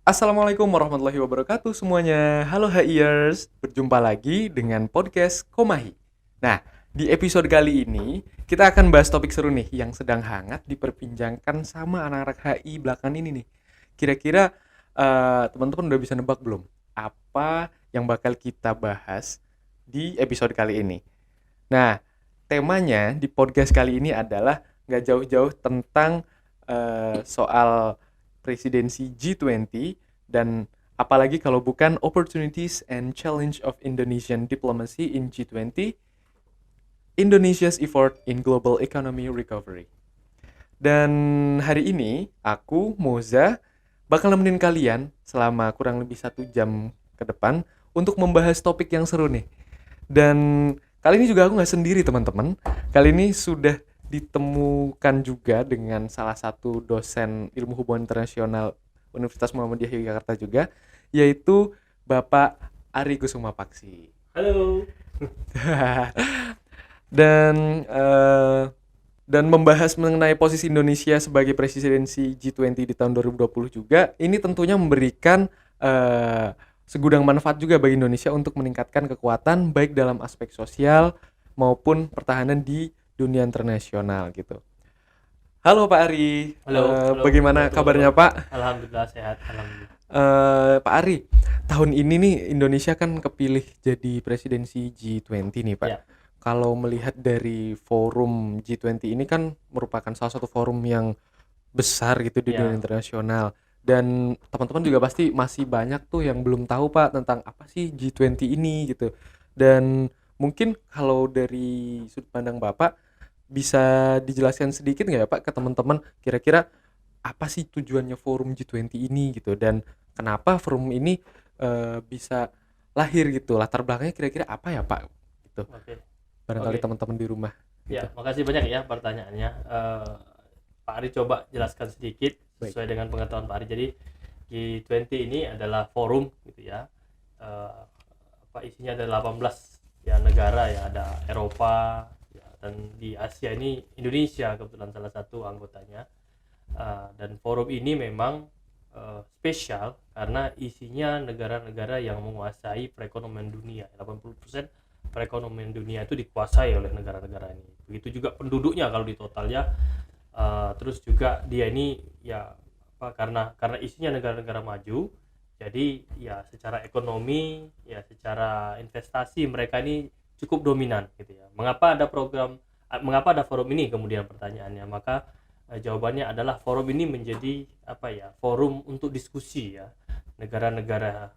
Assalamualaikum warahmatullahi wabarakatuh semuanya. Halo HIers, berjumpa lagi dengan podcast Komahi. Nah, di episode kali ini kita akan bahas topik seru nih yang sedang hangat diperbincangkan sama anak-anak HI belakangan ini nih. Kira-kira teman-teman udah bisa nebak belum apa yang bakal kita bahas di episode kali ini? Nah, temanya di podcast kali ini adalah nggak jauh-jauh tentang soal presidensi G20 dan apalagi kalau bukan opportunities and challenge of Indonesian diplomacy in G20, Indonesia's effort in global economy recovery. Dan hari ini aku, Moza, bakal nemenin kalian selama kurang lebih 1 jam ke depan untuk membahas topik yang seru nih. Dan kali ini juga aku nggak sendiri teman-teman. Kali ini sudah ditemukan juga dengan salah satu dosen ilmu hubungan internasional Universitas Muhammadiyah Yogyakarta juga, yaitu Bapak Ari Kusuma Paksi. Halo. dan eh, dan membahas mengenai posisi Indonesia sebagai presidensi G20 di tahun 2020 juga, ini tentunya memberikan segudang manfaat juga bagi Indonesia untuk meningkatkan kekuatan baik dalam aspek sosial maupun pertahanan di dunia internasional gitu. Halo Pak Ari. Halo. Bagaimana Halo, kabarnya teman-teman. Pak? Alhamdulillah sehat, alhamdulillah. Pak Ari, tahun ini nih Indonesia kan kepilih jadi presidensi G20 nih Pak. Ya, Kalau melihat dari forum G20 ini kan merupakan salah satu forum yang besar gitu di dunia ya. internasional. Dan teman-teman juga pasti masih banyak tuh yang belum tahu Pak tentang apa sih G20 ini gitu. Dan mungkin kalau dari sudut pandang Bapak bisa dijelaskan sedikit nggak ya Pak ke teman-teman kira-kira apa sih tujuannya forum G20 ini gitu dan kenapa forum ini bisa lahir gitu, latar belakangnya kira-kira apa ya Pak gitu, Oke. barangkali Oke. teman-teman di rumah gitu. Ya, makasih banyak ya pertanyaannya. Pak Ari coba jelaskan sedikit Baik. sesuai dengan pengetahuan Pak Ari. Jadi G20 ini adalah forum gitu ya. Isinya ada 18 ya negara ya, ada Eropa ya, dan di Asia ini Indonesia kebetulan salah satu anggotanya. Dan forum ini memang spesial karena isinya negara-negara yang menguasai perekonomian dunia. 80% perekonomian dunia itu dikuasai oleh negara-negara ini. Begitu juga penduduknya kalau di total ya. Terus juga dia ini ya karena isinya negara-negara maju, jadi ya secara ekonomi ya secara investasi mereka ini cukup dominan gitu ya. Mengapa ada forum ini kemudian pertanyaannya? Maka jawabannya adalah forum ini menjadi forum untuk diskusi ya negara-negara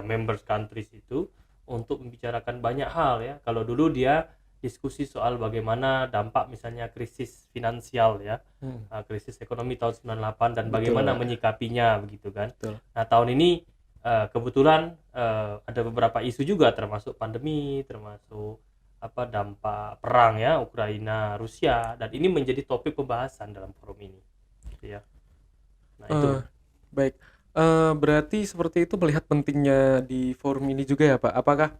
members countries itu untuk membicarakan banyak hal ya. Kalau dulu dia diskusi soal bagaimana dampak misalnya krisis finansial ya, krisis ekonomi tahun 98 dan Betul, bagaimana Pak. menyikapinya begitu kan. Betul. Nah, tahun ini kebetulan ada beberapa isu juga termasuk pandemi, termasuk dampak perang ya Ukraina Rusia, dan ini menjadi topik pembahasan dalam forum ini gitu ya. Nah, itu Baik. Berarti seperti itu melihat pentingnya di forum ini juga ya Pak. Apakah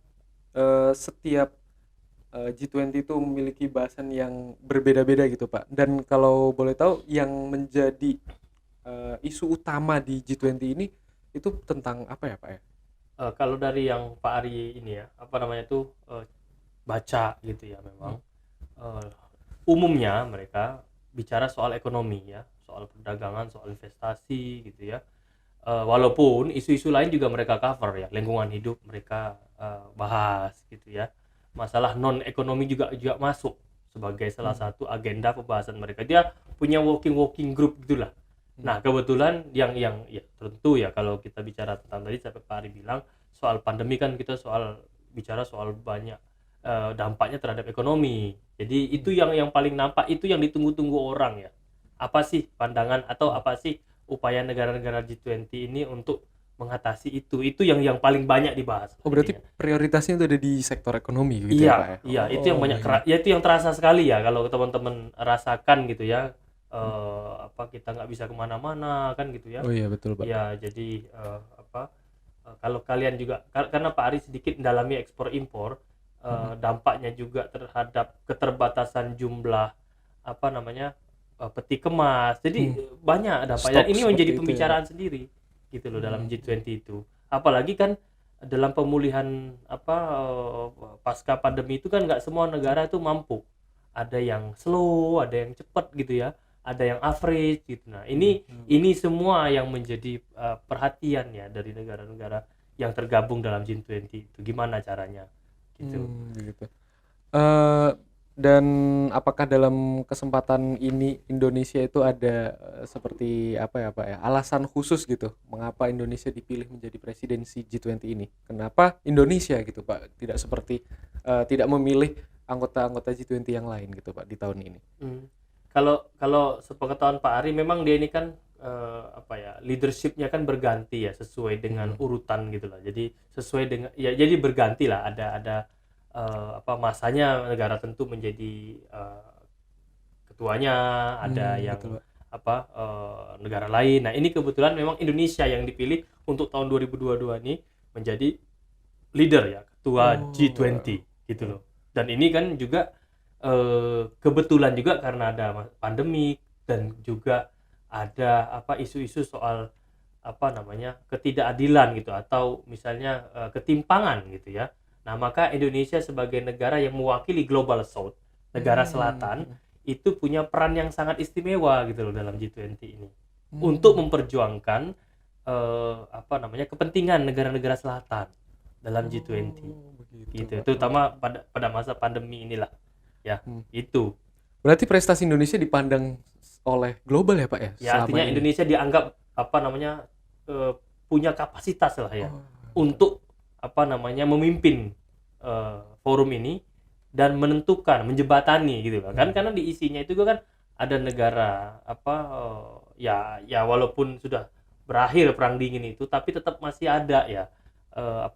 setiap G20 itu memiliki bahasan yang berbeda-beda gitu Pak. Dan kalau boleh tahu yang menjadi isu utama di G20 ini itu tentang apa ya Pak ya? kalau dari yang Pak Ari ini ya baca gitu ya, memang umumnya mereka bicara soal ekonomi ya, soal perdagangan, soal investasi gitu ya. Walaupun isu-isu lain juga mereka cover ya, lingkungan hidup mereka bahas gitu ya. Masalah non ekonomi juga masuk sebagai salah satu agenda pembahasan mereka. Dia punya working group gitulah. Nah, kebetulan yang ya tentu ya, kalau kita bicara tentang tadi sampai Pak Ari bilang soal pandemi kan, kita bicara soal banyak dampaknya terhadap ekonomi. Jadi itu yang paling nampak, itu yang ditunggu-tunggu orang ya. Apa sih pandangan atau apa sih upaya negara-negara G20 ini untuk mengatasi itu yang paling banyak dibahas. Oh berarti prioritasnya itu ada di sektor ekonomi gitu ya Pak ya? Iya, itu yang banyak Iya. ya, itu yang terasa sekali ya kalau teman-teman rasakan gitu ya. Kita nggak bisa kemana-mana kan gitu ya. Oh iya betul Pak. Ya, jadi kalau kalian juga karena Pak Ari sedikit mendalami ekspor impor, dampaknya juga terhadap keterbatasan jumlah peti kemas. Jadi banyak dampaknya. Dan Stok ini seperti menjadi itu ya, pembicaraan sendiri gitu loh dalam G20 itu. Apalagi kan dalam pemulihan pasca pandemi itu kan nggak semua negara itu mampu. Ada yang slow, ada yang cepat gitu ya, ada yang average gitu. Nah, ini semua yang menjadi perhatian ya dari negara-negara yang tergabung dalam G20 itu. Gimana caranya gitu. Gitu. Eh, dan apakah dalam kesempatan ini Indonesia itu ada seperti apa ya Pak ya, alasan khusus gitu mengapa Indonesia dipilih menjadi presidensi G20 ini? Kenapa Indonesia gitu Pak, tidak seperti tidak memilih anggota-anggota G20 yang lain gitu Pak di tahun ini? Kalau sepengetahuan Pak Ari, memang dia ini kan leadershipnya kan berganti ya sesuai dengan urutan gitu lah. Jadi sesuai dengan ya, jadi berganti lah, ada masanya negara tentu menjadi ketuanya, ada yang Betul, Pak. negara lain. Nah, ini kebetulan memang Indonesia yang dipilih untuk tahun 2022 ini menjadi leader ya, ketua G20 gitu loh. Dan ini kan juga kebetulan juga karena ada pandemi dan juga ada isu-isu soal ketidakadilan gitu, atau misalnya ketimpangan gitu ya. Nah, maka Indonesia sebagai negara yang mewakili Global South, negara selatan, itu punya peran yang sangat istimewa gitu loh dalam G20 ini. Untuk memperjuangkan kepentingan negara-negara selatan dalam G20. Gitu. Terutama pada masa pandemi inilah. Ya, itu. Berarti prestasi Indonesia dipandang oleh global ya Pak ya? Ya, artinya ini? Indonesia dianggap punya kapasitas lah ya untuk memimpin forum ini dan menentukan, menjembatani gitu kan. Karena di isinya itu kan ada negara ya walaupun sudah berakhir perang dingin itu, tapi tetap masih ada ya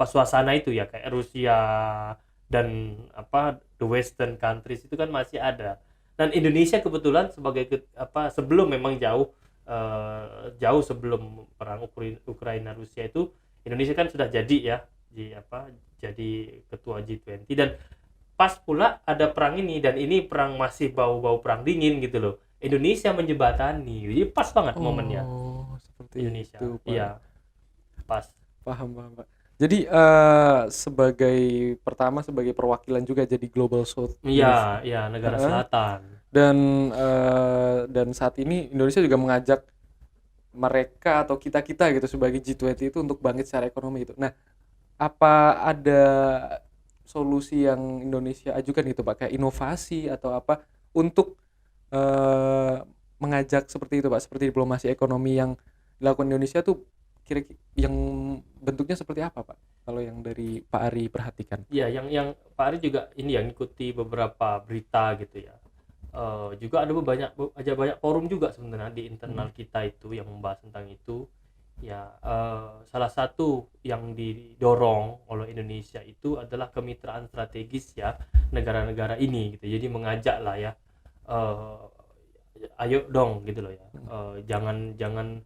suasana itu ya, kayak Rusia dan the western countries itu kan masih ada. Dan Indonesia kebetulan sebagai sebelum memang jauh sebelum perang Ukraina Rusia itu, Indonesia kan sudah jadi ya jadi ketua G20, dan pas pula ada perang ini, dan ini perang masih bau-bau perang dingin gitu loh. Indonesia menjembatani, jadi pas banget momennya. Seperti Indonesia itu, Pak. Iya, pas. Paham Pak. Jadi sebagai perwakilan juga jadi Global South. Iya, negara selatan. Dan saat ini Indonesia juga mengajak mereka atau kita gitu sebagai G20 itu untuk bangkit secara ekonomi gitu. Nah, apa ada solusi yang Indonesia ajukan gitu Pak, kayak inovasi atau apa untuk mengajak seperti itu Pak, seperti diplomasi ekonomi yang dilakukan Indonesia tuh kira-kira yang bentuknya seperti apa Pak, kalau yang dari Pak Ari perhatikan? Iya, yang Pak Ari juga ini yang ikuti beberapa berita gitu ya. Juga ada banyak forum juga sebenarnya di internal kita itu yang membahas tentang itu ya. Salah satu yang didorong oleh Indonesia itu adalah kemitraan strategis ya negara-negara ini gitu. Jadi mengajak lah ya, ayo dong gitu loh ya, jangan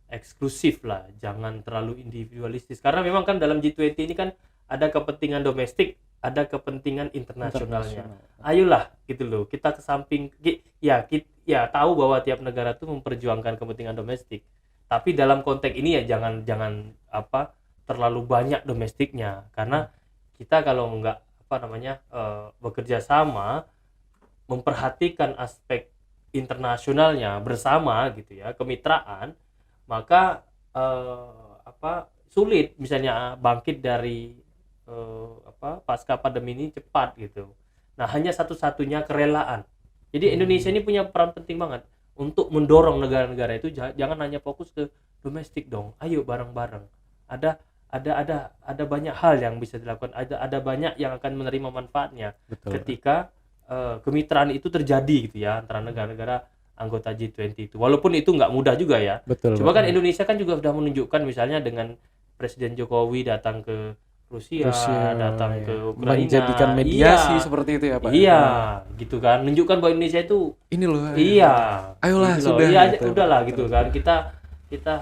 eksklusif lah, jangan terlalu individualistis, karena memang kan dalam G20 ini kan ada kepentingan domestik, ada kepentingan internasionalnya. Ayolah gitu loh, kita kesamping ya tahu bahwa tiap negara tuh memperjuangkan kepentingan domestik, tapi dalam konteks ini ya jangan terlalu banyak domestiknya, karena kita kalau nggak bekerja sama memperhatikan aspek internasionalnya bersama gitu ya, kemitraan, maka sulit misalnya bangkit dari pasca pandemi ini cepat gitu. Nah, hanya satu-satunya kerelaan. Jadi Indonesia ini punya peran penting banget untuk mendorong negara-negara itu jangan hanya fokus ke domestik dong. Ayo bareng-bareng. Ada banyak hal yang bisa dilakukan. Ada banyak yang akan menerima manfaatnya. Betul. Ketika kemitraan itu terjadi gitu ya antara negara-negara anggota G20 itu. Walaupun itu nggak mudah juga ya. Betul. Coba kan Indonesia kan juga sudah menunjukkan misalnya dengan Presiden Jokowi datang ke Rusia datang ke Ukraina, menjadikan mediasi seperti itu ya Pak. Iya, gitu kan. Menunjukkan bahwa Indonesia itu ini loh. Iya. Ayolah gitu sudah. Iya, gitu. Udahlah gitu kan. Kita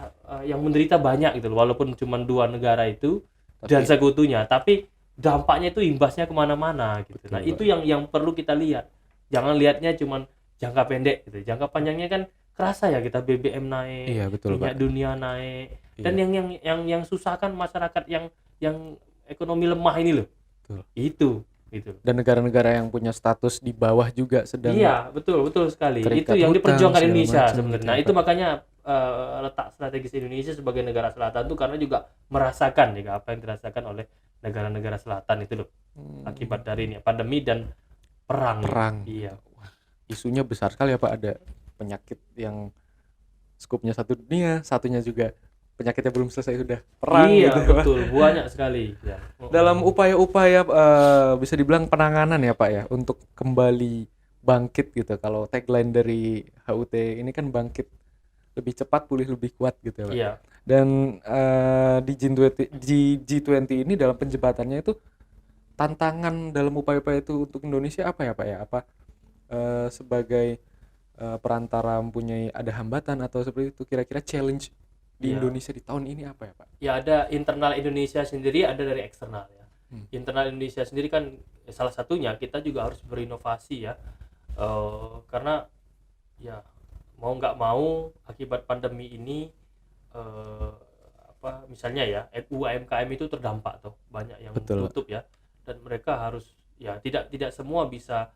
yang menderita banyak gitu loh, walaupun cuma 2 negara itu dan sekutunya, tapi dampaknya itu imbasnya kemana-mana gitu. Betul, Nah Pak. itu yang perlu kita lihat. Jangan lihatnya cuman jangka pendek gitu. Jangka panjangnya kan kerasa ya, kita BBM naik, Iya, betul, Pak. minyak dunia naik, dan Iya, yang susah kan masyarakat yang ekonomi lemah ini loh. betul. Itu. Dan negara-negara yang punya status di bawah juga sedang Iya, betul sekali. Itu terikat yang hutang diperjuangkan segala Indonesia macam sebenarnya. gitu Nah, ya, itu Pak. makanya letak strategis Indonesia sebagai negara selatan itu karena juga merasakan juga apa yang dirasakan oleh negara-negara selatan itu loh, akibat dari ini pandemi dan perang ini. Perang. Iya. Wah, isunya besar sekali ya, Pak. Ada penyakit yang skupnya satu dunia, satunya juga penyakitnya belum selesai sudah perang Iya, gitu ya, Pak. betul. Banyak sekali ya. Dalam upaya-upaya bisa dibilang penanganan ya, Pak ya, untuk kembali bangkit gitu. Kalau tagline dari HUT ini kan bangkit lebih cepat, pulih lebih kuat gitu ya, Pak. Iya. Dan di G20 ini dalam penjebatannya itu tantangan dalam upaya-upaya itu untuk Indonesia apa ya, Pak ya? Apa sebagai perantara mempunyai ada hambatan atau seperti itu, kira-kira challenge di Iya. Indonesia di tahun ini apa ya, Pak? Ya, ada internal Indonesia sendiri, ada dari eksternal ya. Internal Indonesia sendiri kan salah satunya kita juga harus berinovasi ya. Karena ya mau nggak mau akibat pandemi ini misalnya ya UMKM itu terdampak tuh, banyak yang Betul, Pak. tutup ya, dan mereka harus ya tidak semua bisa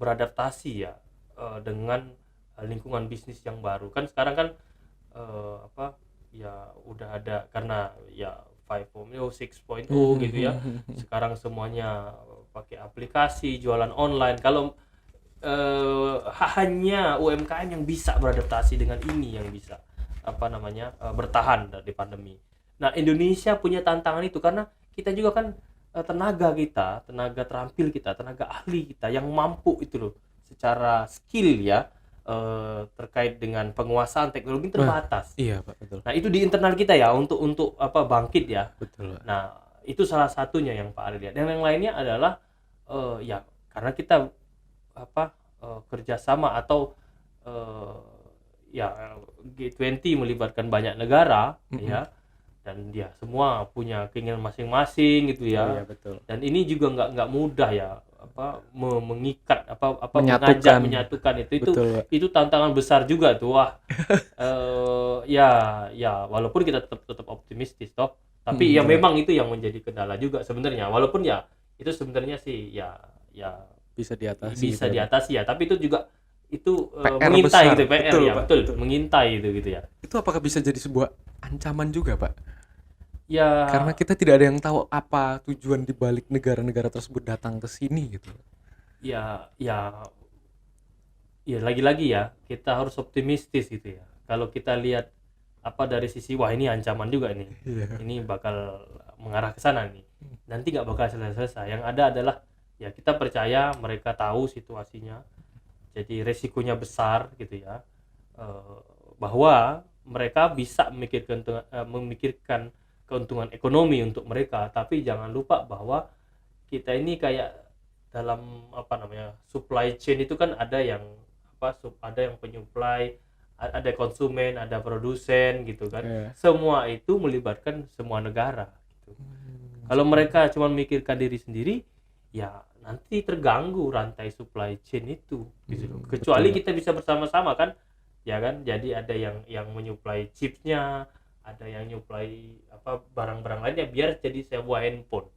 beradaptasi ya dengan lingkungan bisnis yang baru. Kan sekarang kan ya udah ada karena ya 5.0 6.0 gitu ya. Sekarang semuanya pakai aplikasi, jualan online. Kalau hanya UMKM yang bisa beradaptasi dengan ini, yang bisa bertahan dari pandemi. Nah, Indonesia punya tantangan itu karena kita juga kan tenaga terampil kita, tenaga ahli kita yang mampu itu loh secara skill ya, terkait dengan penguasaan teknologi terbatas. Iya, Pak, betul. Nah, itu di internal kita ya untuk bangkit ya. Betul, Pak. Nah, itu salah satunya yang Pak Ari lihat. Dan yang lainnya adalah ya karena kita kerjasama atau ya G20 melibatkan banyak negara ya, dan dia semua punya keinginan masing-masing gitu ya. Iya, betul. Dan ini juga nggak mudah ya mengikat menyatukan itu. Betul, Pak. Itu tantangan besar juga tuh. Wah. Ya walaupun kita tetap optimistis toh, tapi ya memang itu yang menjadi kendala juga sebenarnya, walaupun ya itu sebenarnya sih ya Bisa diatasi bisa gitu ya, Pak. diatasi ya, tapi itu juga itu PR mengintai besar. gitu, PR Betul, ya, Pak. betul, Betul. mengintai gitu ya. Itu apakah bisa jadi sebuah ancaman juga, Pak? Ya Karena kita tidak ada yang tahu apa tujuan di balik negara-negara tersebut datang ke sini gitu. ya lagi-lagi ya kita harus optimistis gitu ya. Kalau kita lihat dari sisi wah ini ancaman juga nih, Iya. ini bakal mengarah ke sana nih, nanti nggak bakal selesai. Yang ada adalah ya kita percaya mereka tahu situasinya, jadi resikonya besar gitu ya, bahwa mereka bisa memikirkan keuntungan ekonomi untuk mereka, tapi jangan lupa bahwa kita ini kayak dalam supply chain itu kan ada yang penyuplai, ada konsumen, ada produsen gitu kan. Iya. Semua itu melibatkan semua negara gitu. Kalau mereka cuma memikirkan diri sendiri, ya nanti terganggu rantai supply chain itu gitu. Kecuali betul. kita bisa bersama-sama kan, ya kan. Jadi ada yang menyuplai chipsnya, ada yang nyuplai barang-barang lainnya biar jadi sebuah handphone.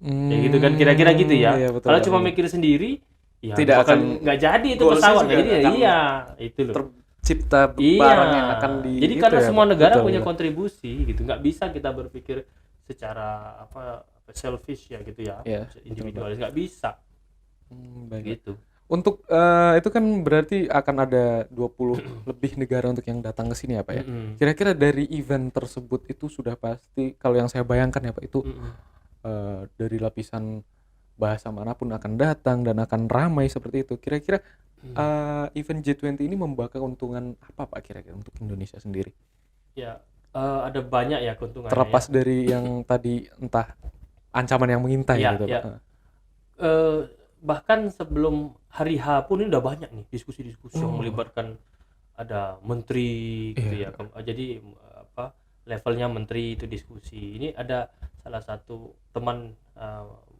Ya gitu kan, kira-kira gitu ya. Iya, betul, Kalau Pak. cuma mikir sendiri, ya Tidak bakal akan- nggak jadi itu goalsnya pesawat. juga Jadi akan iya, itu loh. Tercipta Iya. barang yang akan di Jadi itu karena ya, semua Pak. negara Betul, punya Pak. kontribusi gitu. Nggak bisa kita berpikir secara selfish ya gitu ya. Iya, Individualis nggak bisa Baik. gitu. Untuk itu kan berarti akan ada 20 lebih negara untuk yang datang ke sini ya, Pak ya. Mm-mm. Kira-kira dari event tersebut itu sudah pasti, kalau yang saya bayangkan ya, Pak, itu dari lapisan bahasa manapun akan datang dan akan ramai seperti itu. Kira-kira event G20 ini membawa keuntungan apa, Pak, kira-kira untuk Indonesia sendiri? Ya ada banyak ya keuntungannya. Terlepas dari yang tadi entah ancaman yang mengintai Ya, gitu, ya. Pak. Bahkan sebelum hari H pun ini udah banyak nih diskusi-diskusi yang melibatkan ada menteri gitu Iya. ya. Jadi levelnya menteri itu diskusi. Ini ada salah satu teman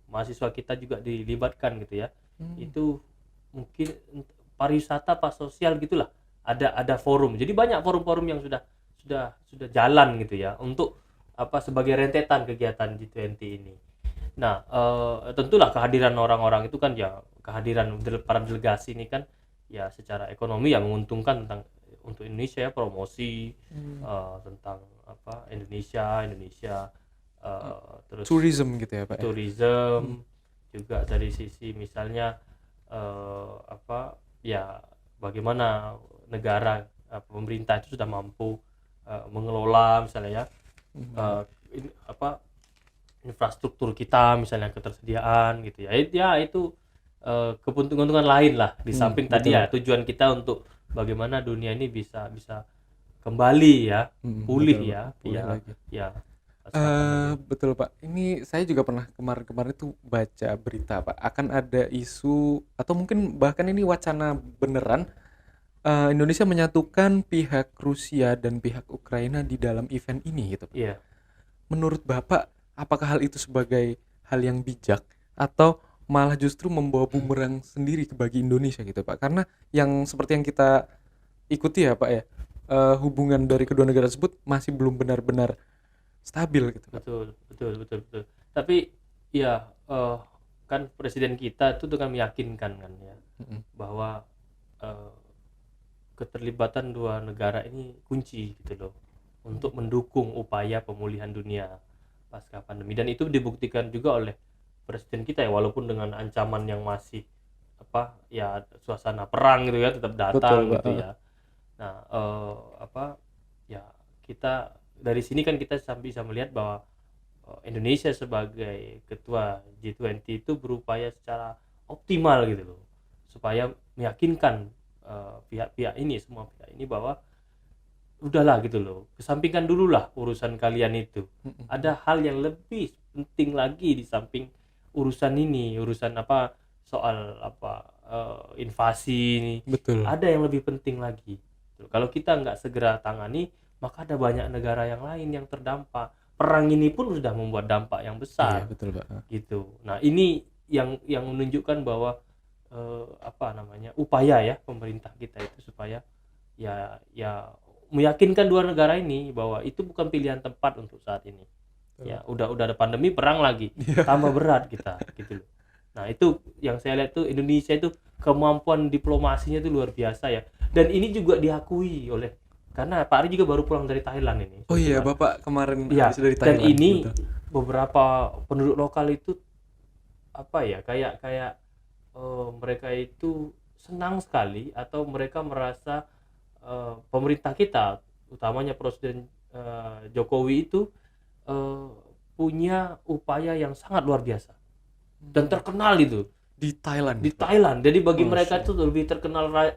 mahasiswa kita juga dilibatkan gitu ya. Itu mungkin pariwisata apa sosial gitulah, ada forum. Jadi banyak forum-forum yang sudah jalan gitu ya untuk sebagai rentetan kegiatan G20 ini. Nah, tentulah kehadiran orang-orang itu kan ya, kehadiran para delegasi ini kan ya secara ekonomi ya menguntungkan untuk Indonesia ya, promosi tentang Indonesia terus Tourism gitu ya Pak ya? tourism juga dari sisi misalnya ya bagaimana negara pemerintah itu sudah mampu mengelola misalnya ya infrastruktur kita, misalnya ketersediaan gitu ya. Ya itu keuntungan lain lah di samping tadi ya tujuan kita untuk bagaimana dunia ini bisa kembali ya, pulih betul, ya, pulih ya, lagi. ya. pasca pandemi. Betul Pak. Ini saya juga pernah kemarin tuh baca berita Pak, akan ada isu atau mungkin bahkan ini wacana beneran, Indonesia menyatukan pihak Rusia dan pihak Ukraina di dalam event ini gitu Pak. Iya. Menurut Bapak, apakah hal itu sebagai hal yang bijak atau malah justru membawa bumerang sendiri bagi Indonesia gitu Pak? Karena yang seperti yang kita ikuti ya Pak ya, hubungan dari kedua negara tersebut masih belum benar-benar stabil gitu Pak. Betul. Tapi ya kan presiden kita itu dengan meyakinkan kan ya bahwa keterlibatan dua negara ini kunci gitu loh untuk mendukung upaya pemulihan dunia pasca pandemi, dan itu dibuktikan juga oleh presiden kita ya, walaupun dengan ancaman yang masih ya suasana perang gitu ya tetap datang. Betul, gitu Pak. ya. Nah, ya kita dari sini kan kita bisa melihat bahwa Indonesia sebagai ketua G20 itu berupaya secara optimal gitu loh, supaya meyakinkan pihak-pihak ini, semua pihak ini bahwa udahlah gitu loh, kesampingkan dulu lah urusan kalian itu. Ada hal yang lebih penting lagi di samping urusan ini, urusan soal invasi ini. Betul. Ada yang lebih penting lagi. Kalau kita nggak segera tangani, maka ada banyak negara yang lain yang terdampak. Perang ini pun sudah membuat dampak yang besar. Iya, betul Pak. Gitu. Nah, ini yang menunjukkan bahwa upaya ya pemerintah kita itu supaya ya meyakinkan dua negara ini bahwa itu bukan pilihan tepat untuk saat ini. Ya, udah ada pandemi, perang lagi, tambah berat kita gitu loh. Nah, itu yang saya lihat tuh Indonesia itu kemampuan diplomasinya itu luar biasa ya. Dan ini juga diakui oleh, karena Pak Ari juga baru pulang dari Thailand ini. Oh iya, Bapak kemarin ya, habis dari dan Thailand. ini betul. Beberapa penduduk lokal itu kayak mereka itu senang sekali, atau mereka merasa pemerintah kita, utamanya Presiden Jokowi itu punya upaya yang sangat luar biasa dan terkenal itu di Thailand. Jadi bagi mereka itu lebih terkenal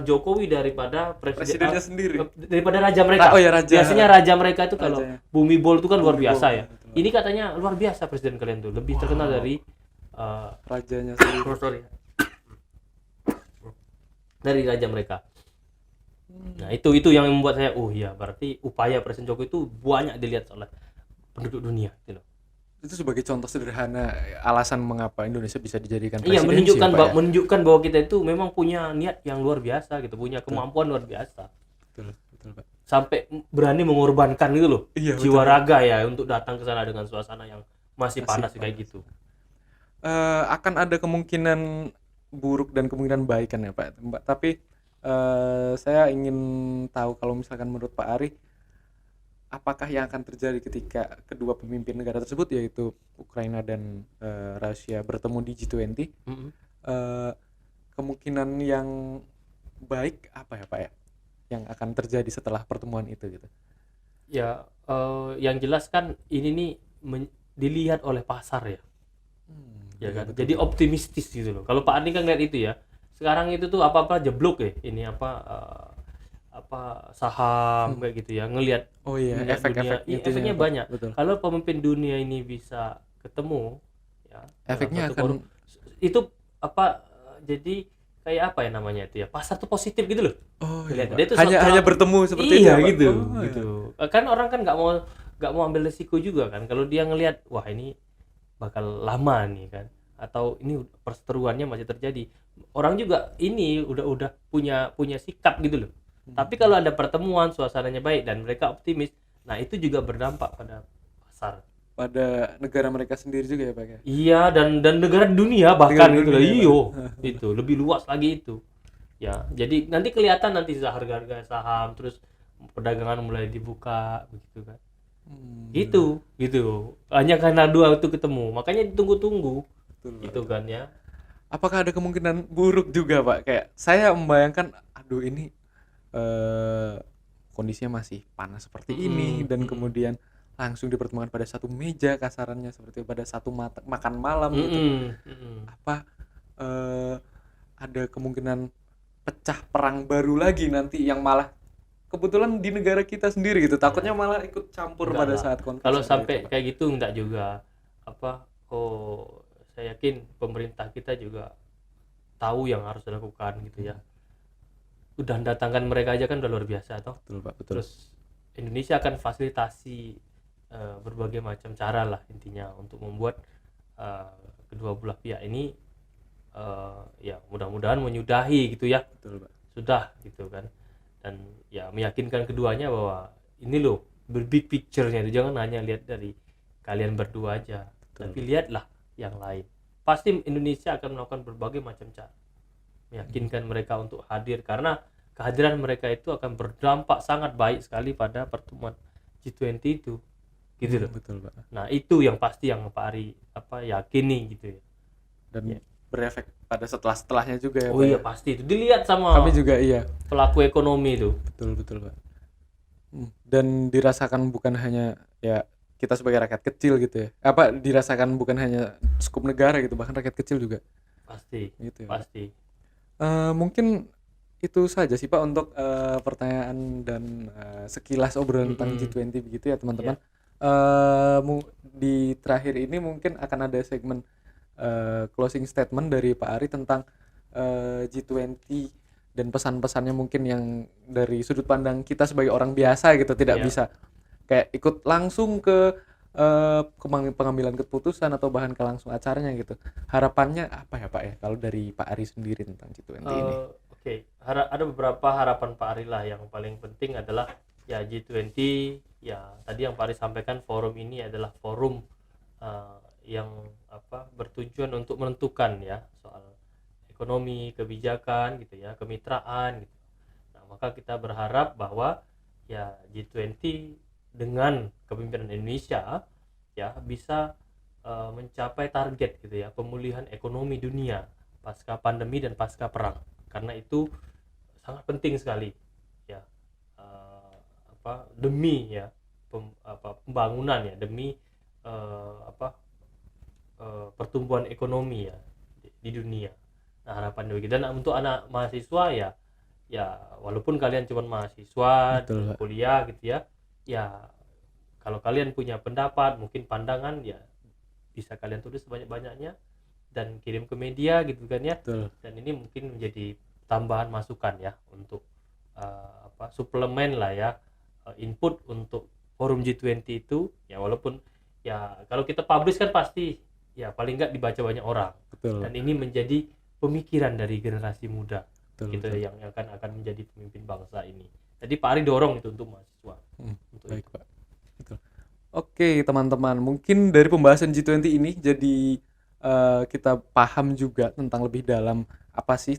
Jokowi daripada presidennya sendiri, daripada raja mereka. Oh ya, raja. Biasanya raja mereka itu kalau Rajanya. Bumibol itu kan luar biasa ya. Betul. Ini katanya luar biasa presiden kalian tuh, lebih terkenal dari Rajanya sendiri. dari raja mereka. Nah, itu yang membuat saya berarti upaya Presiden Jokowi itu banyak dilihat oleh penduduk dunia gitu loh. Itu sebagai contoh sederhana alasan mengapa Indonesia bisa dijadikan Iya, presidensi. menunjukkan bahwa kita itu memang punya niat yang luar biasa gitu, punya kemampuan luar biasa. Betul Pak. Sampai berani mengorbankan gitu loh. Iya, jiwa betul. raga ya untuk datang ke sana dengan suasana yang masih panas kayak gitu. Akan ada kemungkinan buruk dan kemungkinan baik kan ya Pak. Tapi saya ingin tahu kalau misalkan menurut Pak Ari, apakah yang akan terjadi ketika kedua pemimpin negara tersebut yaitu Ukraina dan Rusia bertemu di G20? Kemungkinan yang baik apa ya Pak ya, yang akan terjadi setelah pertemuan itu gitu? Ya, yang jelas kan ini nih dilihat oleh pasar ya. Ya kan, jadi optimistis gitu loh. Kalau Pak Andi kan lihat itu ya, sekarang itu tuh apa jeblok ya, ini saham kayak gitu ya, ngelihat efeknya banyak. Betul. Kalau pemimpin dunia ini bisa ketemu ya, efeknya akan itu jadi kayak apa ya namanya itu ya, pasar tuh positif gitu loh. Oh iya, Dia tuh hanya bertemu seperti itu iya ya, Pak? gitu. Oh, gitu. Kan orang kan nggak nggak mau ambil resiko juga kan, kalau dia ngelihat wah ini bakal lama nih kan, atau ini perseteruannya masih terjadi, orang juga ini udah punya punya sikap gitu loh. Tapi kalau ada pertemuan suasananya baik dan mereka optimis, nah itu juga berdampak pada pasar. pada negara mereka sendiri juga ya Pak ya. Iya, dan negara dunia bahkan Negara gitu loh. dunia, Iyo, itu lebih luas lagi itu. Ya, jadi nanti kelihatan nanti harga-harga saham, terus perdagangan mulai dibuka begitu kan. Gitu. Hanya karena dua itu ketemu, makanya ditunggu-tunggu. Betul, Pak. Gitu kan ya. Apakah ada kemungkinan buruk juga Pak? Kayak saya membayangkan, aduh ini kondisinya masih panas seperti ini dan kemudian langsung dipertemukan pada satu meja kasarannya seperti pada satu makan malam gitu. Apa ada kemungkinan pecah perang baru lagi nanti yang malah kebetulan di negara kita sendiri gitu, takutnya malah ikut campur Enggak pada lah. saat konflik Kalau seperti sampai itu, Pak. kayak gitu enggak juga. Saya yakin pemerintah kita juga tahu yang harus dilakukan gitu ya. Udah datangkan mereka aja kan udah luar biasa toh. Betul Pak, betul. Terus Indonesia akan fasilitasi berbagai macam cara lah intinya untuk membuat kedua belah pihak ini ya mudah-mudahan menyudahi gitu ya. Betul Pak. Sudah gitu kan, dan ya meyakinkan keduanya bahwa ini loh big picture-nya itu, jangan hanya lihat dari kalian berdua aja. Tapi lihatlah yang lain. Pasti Indonesia akan melakukan berbagai macam cara meyakinkan mereka untuk hadir, karena kehadiran mereka itu akan berdampak sangat baik sekali pada pertemuan G20 itu gitu loh. Betul Pak. Nah itu yang pasti yang Pak Ari yakini gitu ya. Dan berefek pada setelahnya juga ya Oh Pak. iya pasti itu dilihat sama Kami juga iya. pelaku ekonomi itu. Betul Pak. Dan dirasakan bukan hanya ya kita sebagai rakyat kecil gitu ya. Dirasakan bukan hanya skup negara gitu, bahkan rakyat kecil juga. Pasti Gitu ya. pasti. Mungkin itu saja sih Pak untuk pertanyaan dan sekilas obrolan tentang G20 begitu ya teman-teman. Di terakhir ini mungkin akan ada segmen closing statement dari Pak Ari tentang G20 dan pesan-pesannya mungkin yang dari sudut pandang kita sebagai orang biasa gitu, tidak bisa kayak ikut langsung ke pengambilan keputusan atau bahkan ke langsung acaranya gitu. Harapannya apa ya Pak ya kalau dari Pak Ari sendiri tentang G20 ini? Oke. Ada beberapa harapan Pak Ari lah. Yang paling penting adalah ya G20 ya tadi yang Pak Ari sampaikan, forum ini adalah forum yang bertujuan untuk menentukan ya soal ekonomi, kebijakan gitu ya, kemitraan gitu. Nah, maka kita berharap bahwa ya G20 dengan kepemimpinan Indonesia ya bisa mencapai target gitu ya, pemulihan ekonomi dunia pasca pandemi dan pasca perang, karena itu sangat penting sekali ya, demi ya pembangunan ya, demi pertumbuhan ekonomi ya di dunia. Nah harapan begitu. Dan untuk anak mahasiswa ya walaupun kalian cuma mahasiswa kuliah gitu ya kalau kalian punya pendapat, mungkin pandangan, ya bisa kalian tulis sebanyak-banyaknya dan kirim ke media gitu kan ya. Dan ini mungkin menjadi tambahan masukan ya untuk suplemen lah ya, input untuk forum G20 itu ya. Walaupun ya kalau kita publish kan pasti ya paling nggak dibaca banyak orang. Dan ini menjadi pemikiran dari generasi muda gitu yang akan menjadi pemimpin bangsa ini. Jadi Pak Ari dorong itu untuk mahasiswa. Baik Pak. Betul. Oke teman-teman, mungkin dari pembahasan G20 ini jadi kita paham juga tentang lebih dalam apa sih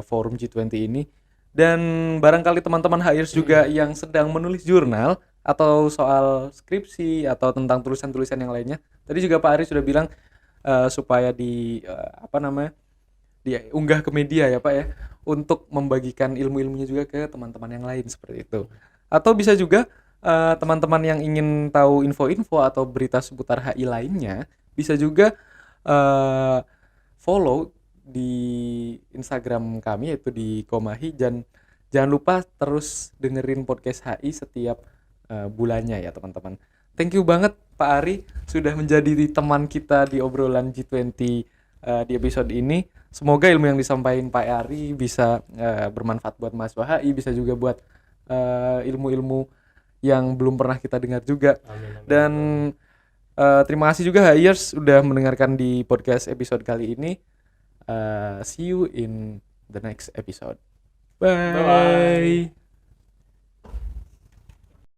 forum G20 ini. Dan barangkali teman-teman HIRS juga yang sedang menulis jurnal atau soal skripsi atau tentang tulisan-tulisan yang lainnya. Tadi juga Pak Ari sudah bilang supaya diunggah ke media ya Pak ya, untuk membagikan ilmu-ilmunya juga ke teman-teman yang lain seperti itu. Atau bisa juga teman-teman yang ingin tahu info-info atau berita seputar HI lainnya bisa juga follow di Instagram kami yaitu di Komahi, dan jangan lupa terus dengerin podcast HI setiap bulannya ya teman-teman. Thank you banget Pak Ari sudah menjadi teman kita di obrolan G20 di episode ini. Semoga ilmu yang disampaikan Pak Ari bisa bermanfaat buat mahasiswa HI, bisa juga buat ilmu-ilmu yang belum pernah kita dengar juga. Amin, amin. Dan terima kasih juga Hayers udah mendengarkan di podcast episode kali ini. See you in the next episode. Bye. Bye-bye.